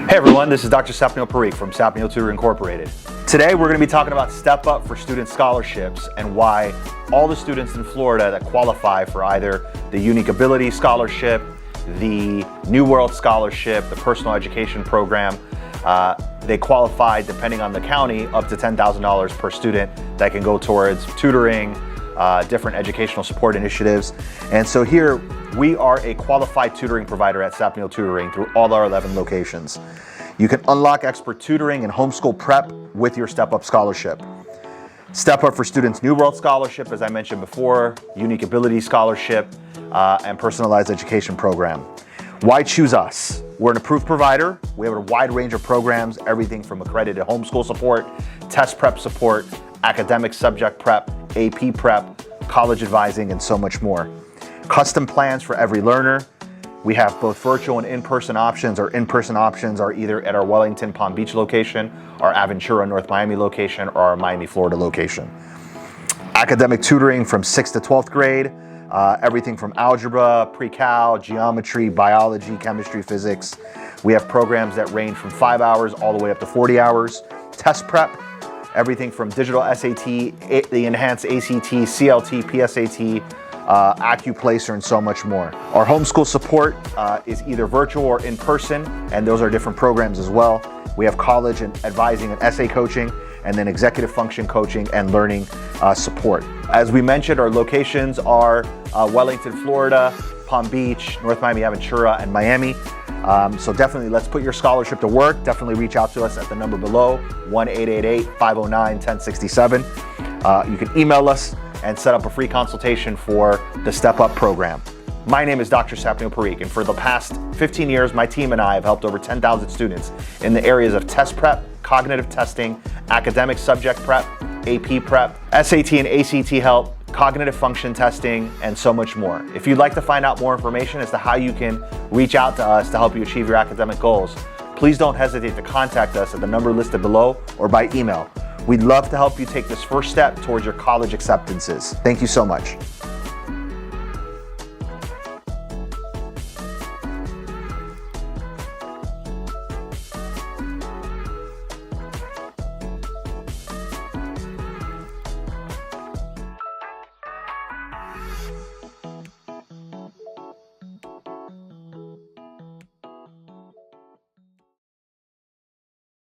Hey everyone, this is Dr. Sapneil Tutoring from Sapneil Tutoring Incorporated. Today we're going to be talking about Step Up for Student Scholarships and why all the students in Florida that qualify for either the Unique Ability Scholarship, the New World Scholarship, the Personal Education Program, they qualify, depending on the county, up to $10,000 per student that can go towards tutoring, different educational support initiatives. And so here we are a qualified tutoring provider at Sapneil Tutoring through all our 11 locations. You can unlock expert tutoring and homeschool prep with your Step Up Scholarship. Step Up for Students New World Scholarship, as I mentioned before, Unique Ability Scholarship, and Personalized Education Program. Why choose us? We're an approved provider. We have a wide range of programs, everything from accredited homeschool support, test prep support, academic subject prep, AP prep, college advising, and so much more. Custom plans for every learner. We have both virtual and in-person options. Our in-person options are either at our Wellington Palm Beach location, our Aventura North Miami location, or our Miami, Florida location. Academic tutoring from 6th to 12th grade, everything from algebra, pre-cal, geometry, biology, chemistry, physics. We have programs that range from 5 hours all the way up to 40 hours. Test prep, everything from digital SAT, the enhanced ACT, CLT, PSAT, ACCUPLACER, and so much more. Our homeschool support is either virtual or in person, and those are different programs as well. We have college and advising and essay coaching, and then executive function coaching and learning support. As we mentioned, our locations are Wellington, Florida, Palm Beach, North Miami, Aventura, and Miami. So definitely let's put your scholarship to work. Definitely reach out to us at the number below, 1-888-509-1067. You can email us and set up a free consultation for the Step Up program. My name is Dr. Sapneil Tutoring, and for the past 15 years, my team and I have helped over 10,000 students in the areas of test prep, cognitive testing, academic subject prep, AP prep, SAT and ACT help, cognitive function testing, and so much more. If you'd like to find out more information as to how you can reach out to us to help you achieve your academic goals, please don't hesitate to contact us at the number listed below or by email. We'd love to help you take this first step towards your college acceptances. Thank you so much.